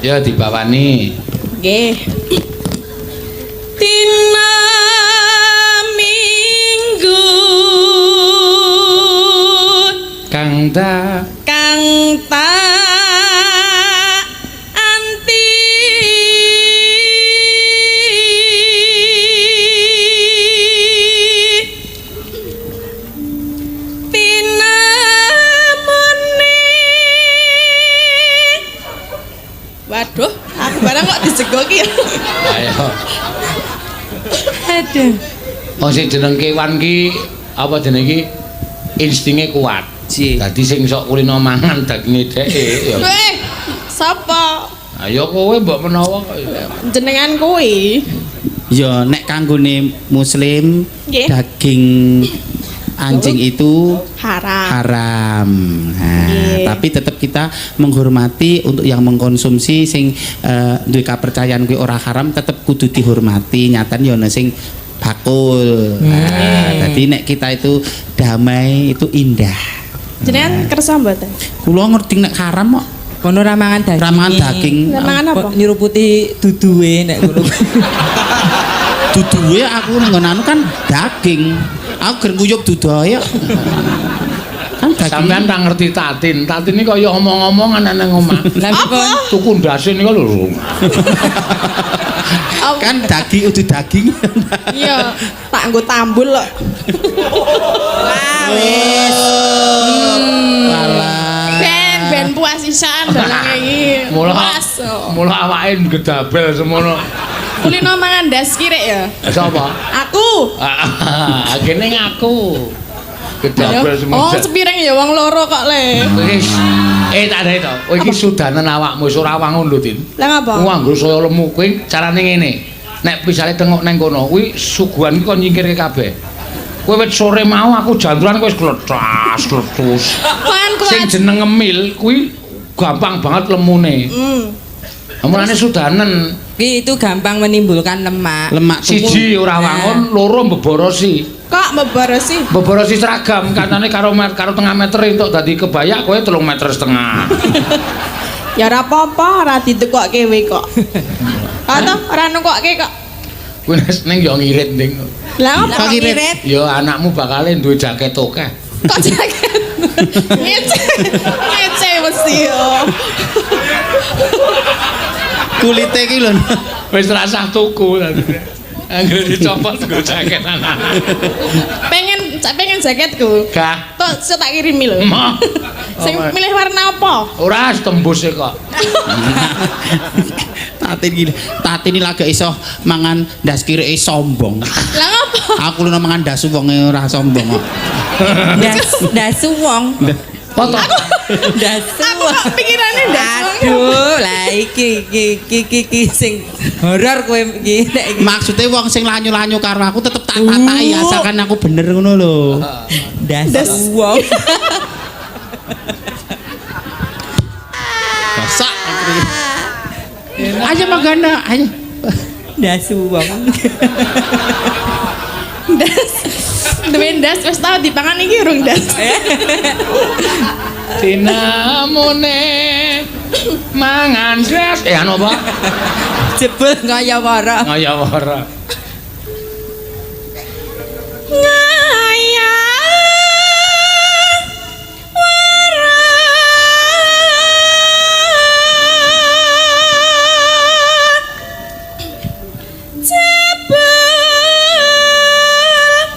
Ya dibawani. Nggih. Dina Minggu Kang ta anti tinamoni. Waduh, aku barang kok disego ki. ayo. Aduh. Wong sing jeneng kewan ki apa jeneng iki instinge kuat. Dadi sing sok kulino mangan daginge dheke ya. Weh, sapa? Ayo kowe mbok menawa Jenengan kuwi. Ya nek kanggone muslim Nggih. daging anjing itu Haram. haram. Nah, Nggih. tapi tetap kita menghormati untuk yang mengkonsumsi sing duwe kepercayaan kuwi ora haram tetap kudu dihormati. Nyatan ya ana sing bakul. Nah, jadi nek kita itu damai itu indah. Jenengan kersa mboten? Kula ngerti nek haram kok. Kono ramangan daging. Ramangan daging. Ramangan apa? Nyeruputi duduhe nek ngono. Duduhe aku nang anu kan daging. Aku ger nguyup dudohe. Kan daging. sampean ra ngerti tatin. Tatin iki kaya omong-omongan nang omah. Lah pun Tuku ndase niku lho. Kan daging udah daging. Iya, tak nggo tambul kok. wah wis. Ben puas sisan dalange iki. Mula Puas. kok. mula awake gedabel semono. Kulino mangan ndas kirek ya. Sapa? Aku. Akhirnya ngaku. Gedabel Oh, semono. sepireng ya wong loro kok le. Wis tak ada itu. Kowe iki sudanen awakmu wis ora wangun lho, Tin. Lah ngapa? Nganggo saya lemu kuwi carane ngene. Nek misale tengok nang kono kuwi suguhan iki kon nyingkirke kabeh. Kowe wit sore mau aku janturan kowe wis kletas kletus. Kan Sing kuat. jeneng ngemil kuwi gampang banget lemune. Mulane sudanen Kuwi itu gampang menimbulkan lemak. Lemak siji ora wangun, loro mbeborosi. Kok memborosi? Mbeborosi seragam kancane karo tengah meter entuk dadi kebaya kowe 3,5 meter. Ya ora apa-apa, ora ditekokke kowe kok. Ata ora nukokke kok. Kuwi ning yo ngirit ning. Lah apa Kok ngirit? Ya anakmu bakal duwe jaket akeh. kok jaket? Ngece mesti yo. kulite iki lho. Wis rasah tuku tadi. Anggere dicopot nggo jaket anak. Pengen jaketku. Gah. Tok saya tak kirimi lho. Mah. Sing milih warna apa? Ora tembus e kok. Tatin ini lagi iso mangan ndas kireke sombong. Lah ngapa? Aku lu mangan ndas wong ora sombong kok. Dasu wong. Foto. Dasu Aku wong. kok pikirane ndas wong. Aduh, lah iki sing horor kowe iki nek iki. Maksudnya wong sing lanyu-lanyu karo aku tetep tak tatai asalkan aku bener ngono lho. Dasu wong. Masak. Ayo magana, ayo. Dasu wong. Ndas. Duwe ndas wis tau dipangan iki urung ndas. Dinamune mangan das. Anu apa? Jebul kaya wara. Ngayawara. Ngaya wara jebul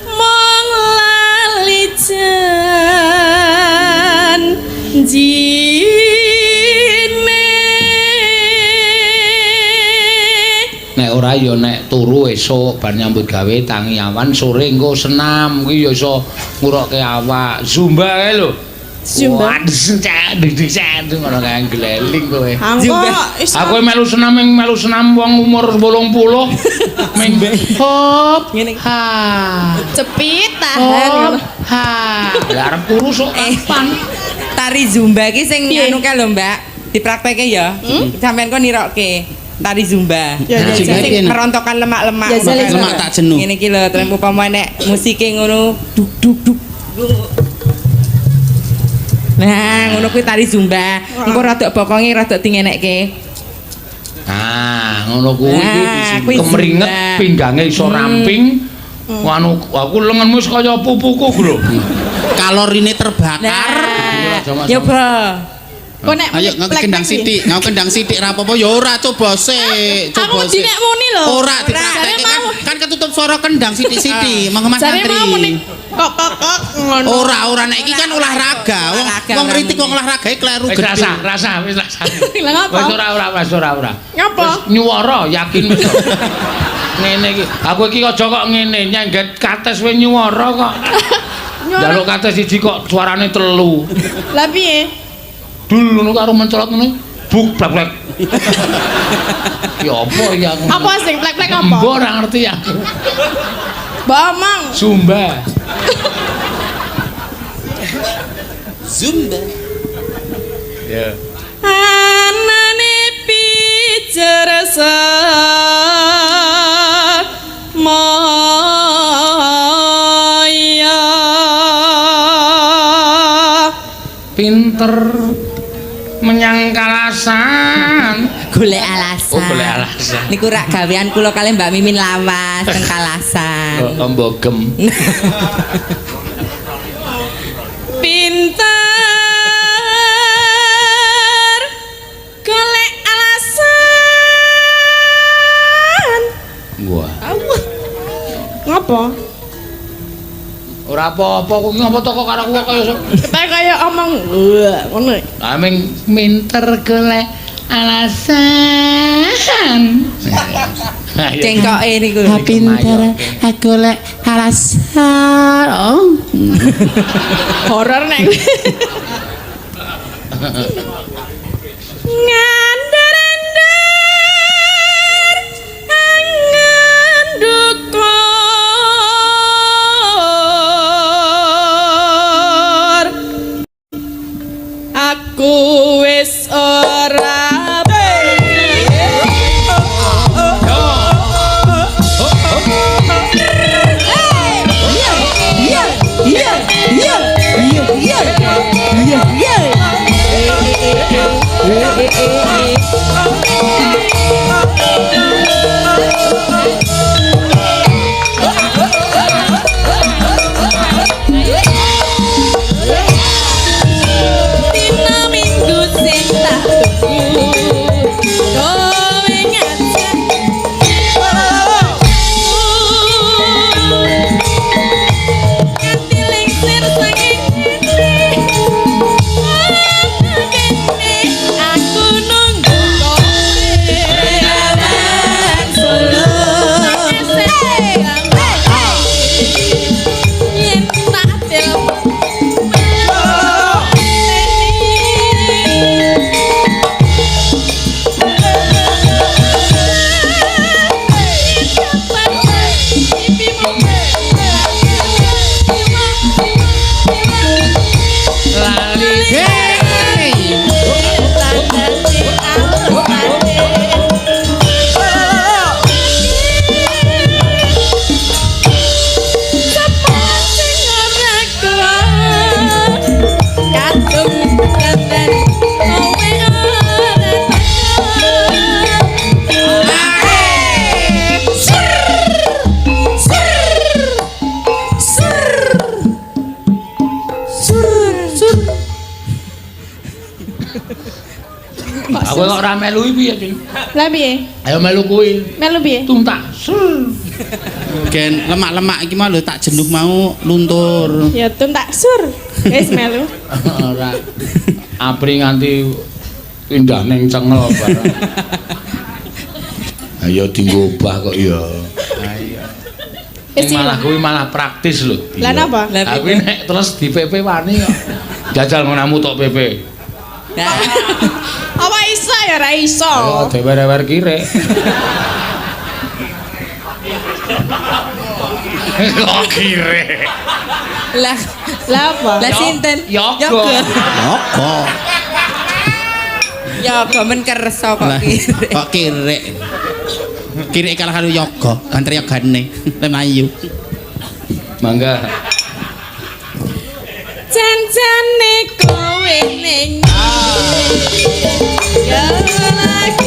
mong lali janjine. Nek ora ya nek turu esuk bar nyambut gawe tangi awan sore engko senam kuwi ya iso ngurokke awak. Zumba kae lho. Zumba. Ngono kae gleling kowe. Angko Aku melu senam wong umur 80. Ming hop. Ngene. Ha. cepit Hop. tahan. Ha. Lah arep turu sok kapan? Tari Zumba ki sing Piye? anu ka lho, Mbak. Dipraktekke ya. Sampeyan kok nirokke tari Zumba. Ya, ya, Sing ya. merontokkan lemak-lemak. Ya, ngono ya, kae. lemak tak jenuh. Ngene iki lho, terus upama nek musike ngono duk duk duk. Nah, ngono kuwi tari Zumba. Engko rada bokonge rada dingenekke. Nah, ngono kuwi Nah, kuwi kemringet Zumba. pinggange iso ramping. Anu aku lenganmu wis kaya pupuku lho. Kalorine terbakar. Nah, coba. Kok nek Ayo ngau plek-plek kendang piye? sithik, ngau kendang sithik ra apa-apa ya ora coba sik, Aku coba mesti sik. nek muni lho. Ora Jare dipraktekke kan, mau. kan ketutup suara kendang sithik-sithik, monggo Mas Jare mau muni Santri. kok ngono. Ora nek iki kan olahraga. Wong ngritik wong olahragae kleru Wis gedhe. rasa. Lah ngapa? Wis ora. Ngapa? Wis nyuwara yakin wis. Ngene iki. Aku iki aja kok ngene nyengget kates wis nyuwara kok. Jaluk kates siji kok suarane telu. Lah piye? Dul ngono karo mencolot ngono. Buk blek. Ya apa ya aku. Apa sing plek-plek apa? Mbok ora ngerti aku. Bamang. Zumba. Zumba. Ya. Anane pijersa maya Pinter menyang kalasan. Golek alasan. Oh, golek alasan. Niku rak gawean kula kali Mbak Mimin lawas teng Kalasan. Mbogem. pinter golek alasan. Wah. Ngapa? Ora apa-apa kok ngapa toko karo aku kaya Kita kaya omong wah ngono. aming minter golek alasan. Cengkoke niku. Pinter aku lek alasan. Oh. Horor nek kuwi. Ngandar-andar angen dukur. Aku wis ora Dina minggu sing tak tunggu kowe ngajak nganti lengser saking kene aku nunggu kowe solo yen tak telepon Aku kok ora melu piye, Cing? Lah piye? Ayo melu kuwi. Melu piye? Tuntak. Gen lemak-lemak iki mau lho tak jenduk mau luntur. Ya tun tak sur. Wis melu. Ora. Apri nganti pindah ning cengel barang. Ayo dinggobah kok ya. Ayo. Wis Malah kuwi malah praktis lho. Lah napa? Tapi nek terus di PP wani kok. Jajal ngonamu tok PP. Apa iso ya ora iso. Ayo dewer-dewer kire. Kok kire. Lah Lah apa? lah sinten? Yogo. Apa? Yoga men kersa kok Lah, kira. kok kirek. Kirek kalah karo yoga, antri yogane. Lemayu. Mangga. Janjane kowe ning ya lagi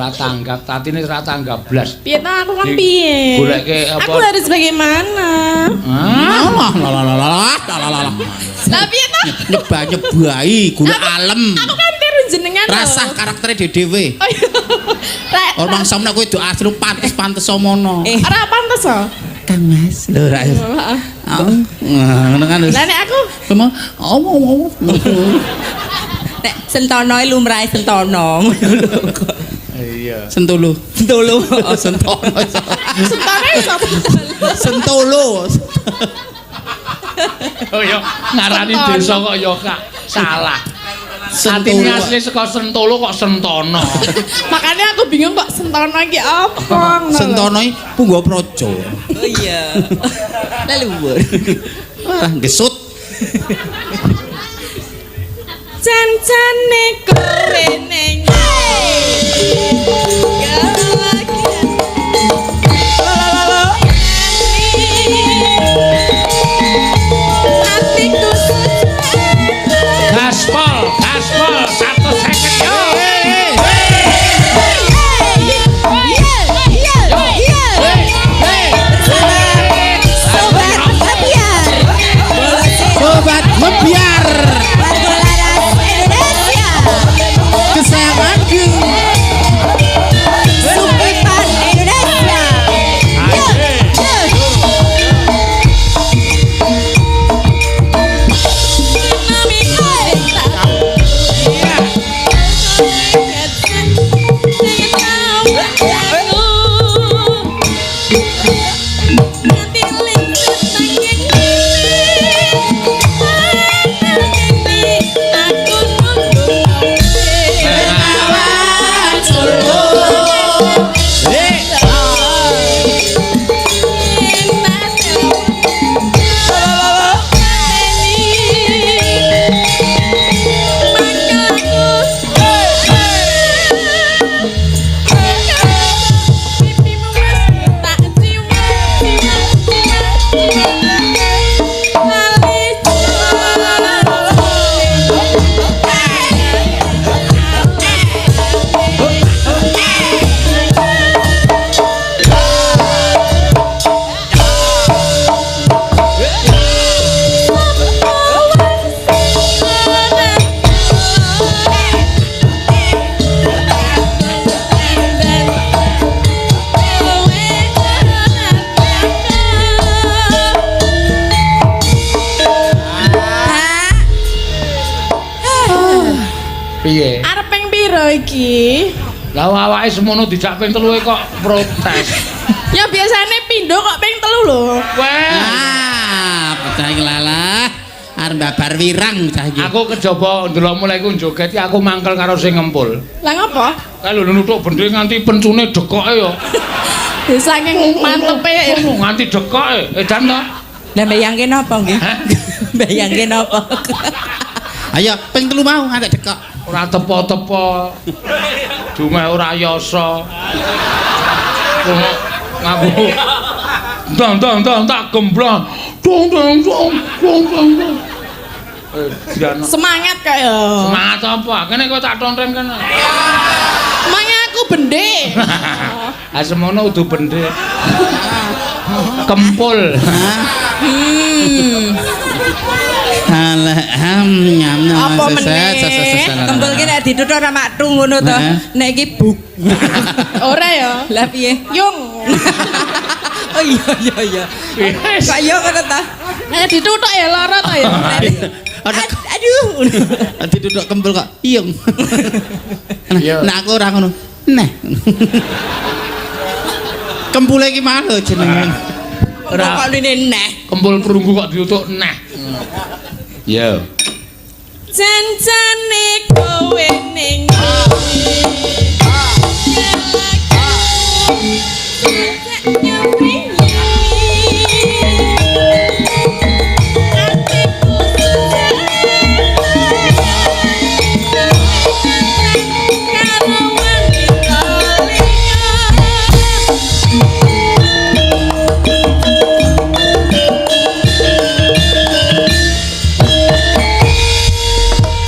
ora tanggap, tatine ora tanggap blas. Piye ta aku kan piye? Golekke apa? Aku harus bagaimana? Lah. Lah piye ta? Nyebai gula alem. Aku kan tiru jenengan. lho. Rasah karaktere dhewe. Oh iya. Rek. Orang sampe kowe do asli pantes mono. Ora pantes oh. Kang Mas, lho ra. Heeh. Ngono kan. Lah nek aku Omong. Nek sentono lumrahe sentono. Iya. Sentolo. Sentolo. Oh, sentono. sentane iso. Sentolo. Oh ya, ngarani desa kok ya Kak. Salah. Satine asli saka Sentolo kok Sentono. Makanya aku bingung kok sentono iki apa. Sentono iki Punggawa Praja. Oh iya. Lah luwur. Wah, gesut. Jan-jane kowe ning Gaspol 150 yo. Sobat Ngebiar. Kesayanganku. Supipan Indonesia. Piye? arep ping piro iki? Lah awake semono dijak ping 3 kok protes. Ya biasane pindho kok ping 3 lho. Weh, Bocah iki lalah. Arep babar wirang bocah iki. aku kejaba ndelok mulai ku joget iki aku mangkel karo sing ngempul. Lah ngopo? Kae lho nuthuk bendhe nganti pencune dekoke ya. Saking mantepe ya. Nganti dekoke. Edan to? Lah bayangke napa nggih? Hah? Bayangke napa? Ayo ping 3 mau ngantek dekok. Ora tepo-tepo. Dumeh ora yasa. Ngaku. Dang tak gemblong. Dong. Diana. Semangat kok ya. Semangat apa? Kene kowe tak tonton kene. Emangnya aku bendhe. Ah semono udu bendhe. Kempul. Alah nyam Apa meneh? Kembul ki nek dituthuk ora maktu ngono to. Nek iki buk. Ora ya. Lah piye? Yung. Oh iya. Kok yo ngono ta? Nek dituthuk ya lara to ya. Aduh. Duduk kempul kok. Iyung. Iya. Nah aku ora ngono. Nah. Kempule iki mah lho jenenge. Ora kok rene neh. Kempul perunggu kok ditutuk nah. Yo. Jan-jane kowe ning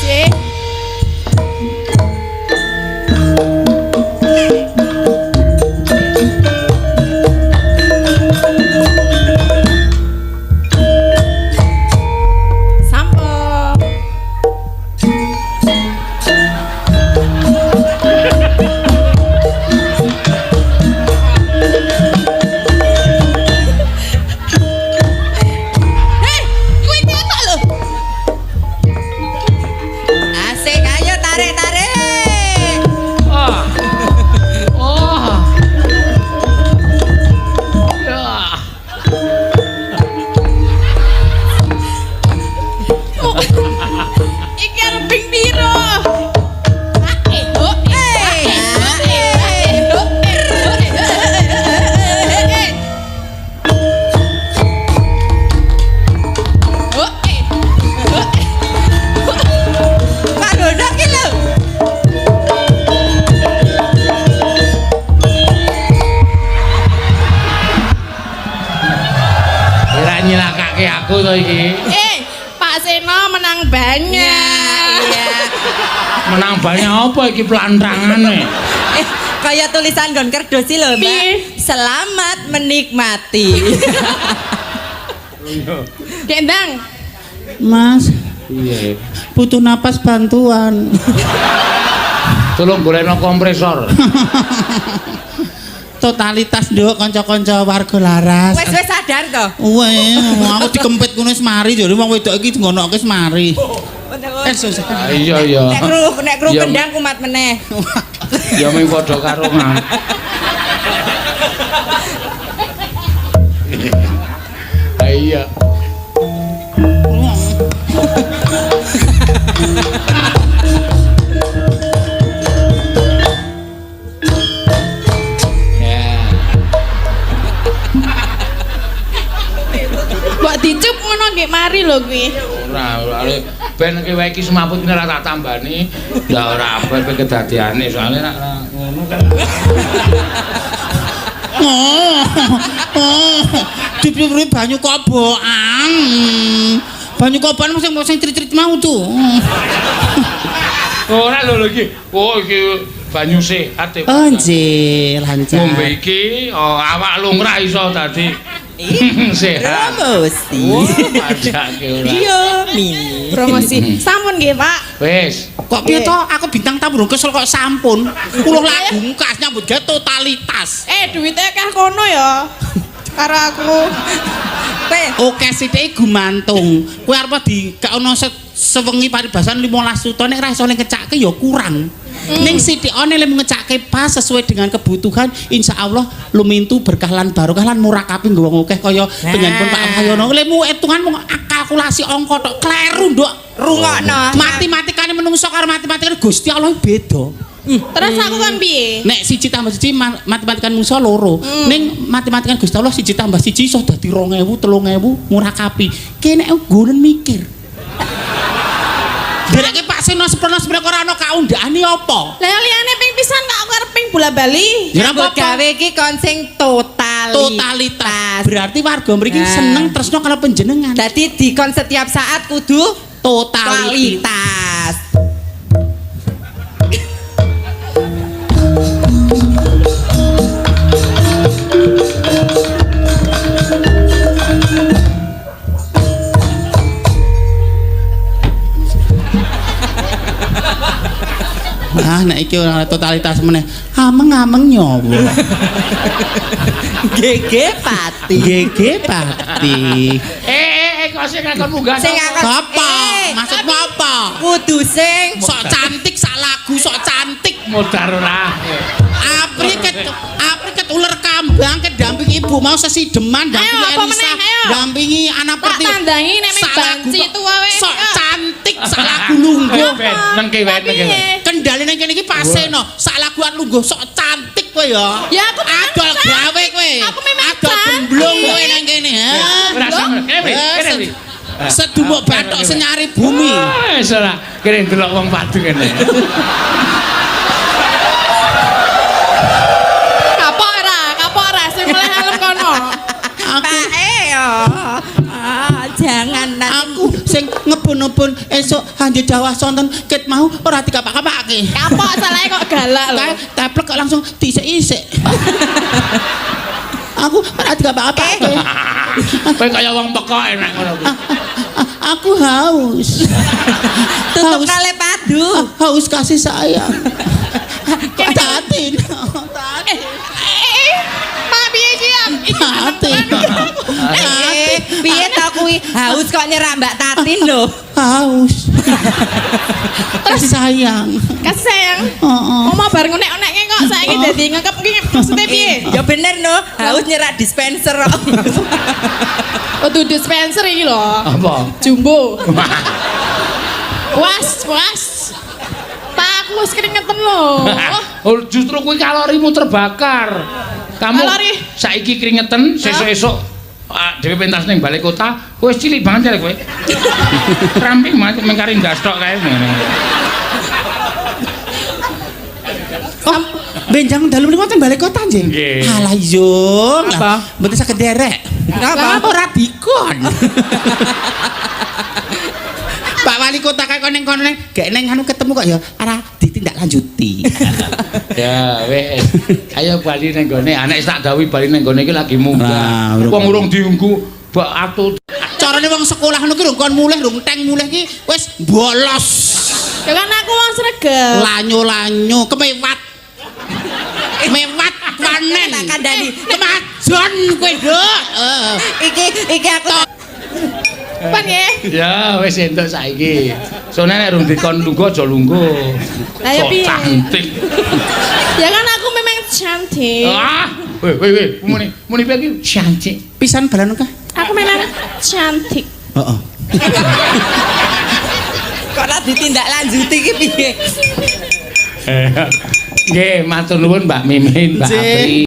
Cik. Ora nyilakake aku to iki. Pak Seno menang banyak. Iya. Menang banyak apa iki plantangane? Kaya tulisan nggon kerdosi lho, Mbak. Piye? Selamat menikmati. Gendang. Mas, Iya. butuh napas bantuan. Tolong golekno kompresor. Totalitas nduk kanca-kanca warga laras. Wes sadar to? Weh, aku dikempit ngono semari jadi wong wedok iki ngonoke semari. Susah. Iya. Nek kru Iya. kendang kumat meneh. Ya mung padha karo nang. Iya. Mbok dicup ngono nggih mari lho kuwi. Ora, ben kowe iki semaput ini ora tak tambani. Ya ora apa kedadiane soalnya nek ngono kan. Dipuri banyu kobokan. Banyu kobokan sing trit-trit mau tuh. Ora lho iki. Oh iki banyu sehat e. Oh nggih, lancar. Ngombe iki awak lungrah iso dadi sehat. Promosi. Pajake ora. Iya, mini. Promosi. Sampun nggih, Pak. Wis. Kok piye to aku bintang tamu kesel kok sampun. Kula lagu kas nyambut gawe totalitas. Duwite akeh kono ya. Karo aku. Oke sithik gumantung. Kowe arep dikaono sewengi paribasan 15 juta nek ra iso ngecake ya kurang. Ning sithikane lek ngecake pas sesuai dengan kebutuhan insyaallah lumintu berkah lan barokah lan murakapi nggo wong akeh kaya penyanyi Pak Wahyono. Lemu hitungan mung kalkulasi angka tok kleru nduk. Rungokno. Matematikane menungso karo matematikane Gusti Allah beda. Terus aku kan piye? Nek 1 tambah 1 matematika manusa loro. Ning matematika Gusti Allah 1 tambah 1 iso dadi 2000 3000 murakapi. Kene nggonen mikir. Dereke Pak Seno seprono ora ana kaundhane apa? Lah liyane ping pisan kok aku arep ping bola-bali. Ya apa Gawe iki kon sing totalitas. Berarti warga mriki seneng tresno karo panjenengan. Dadi dikon setiap saat kudu Totalitas. Nek iki ora totalitas meneh. Ameng-ameng nyowo. GG Pati. GG Pati. Kok sing ngakon munggah. Sing ngakon. Apa? Maksudmu apa? Kudu sing Sok cantik sak lagu sok cantik. Modar ora. Apriket ular kambang kedamping ibu mau sesideman dampingi Ayo, apa Elisa meneh, ayo. dampingi anak Tak peti tandangi nek ming banci tuwa wis. sok cantik sak lagu lungguh Nengke wae. kendali nang kene iki paseno sak laguan lungguh sok cantik kowe ya Ya aku adol gawe kowe Aku memang adol cantik. gemblung kowe nang kene ha Ora kene. sedumuk bathok senyari bumi Wis ora. Kene delok wong padu kene. Kapok ora sing mulai halem kono. jangan nanti aku sing ngebun-ngebun esuk hanje dawah sonten ket mau ora dikapak-kapake Kapok salahe kok galak lho. teplek kok langsung disik-isik aku ora dikapak-kapake Kowe kaya wong pekok enak ngono kuwi. aku haus tutup kale padu haus kasih sayang tatin Pak piye iki ya? tatin piye ta kuwi haus kok nyerak Mbak Tatin lho haus kasih sayang Kasih sayang. heeh Omah bar ngunek-unekke kok saiki dadi ngekep iki maksudnya piye? ya bener no haus nyerak dispenser kok Kudu dispenser iki lho. Apa? Jumbo. Was. Pak aku wis keringetan lho. Oh, justru kuwi kalorimu terbakar. Kamu Kalori? saiki keringetan, sesuk-esuk dhewe pentas ning balik kota, wis cilik banget ya kowe. Ramping banget mengkari ndas tok kae ngene. benjang dalu niku wonten balik kota nggih Nggih. alah yo Apa? mboten saged derek Lah ora dikon. Pak Wali Kota kok ning kono gek ning anu ketemu kok ya ora ditindaklanjuti. Ya wes. Ayo bali nang gone. Anek tak dawuhi bali nang gone iki lagi munggah. Nah, Wong urung diunggu bak atut. Carane wong sekolah ngono ki rung kon mulih rung teng mulih ki wis bolos. Ya kan aku wong sregep. Lanyo-lanyo kemewat. Mewat panen. Tak kandhani. Kemajon kowe, Nduk. Iki aku Pan nggih. Ya wis entuk saiki. Soale nek rung dikon lungguh aja lungguh. Lah ya Sok piye? cantik. Ya kan aku memang cantik. Ah, weh, muni piye iki cantik. Pisan balan kah? Aku memang cantik. Heeh. kok ora ditindaklanjuti iki piye? Nggih, matur nuwun Mbak Mimin, Mbak Nggih. Apri.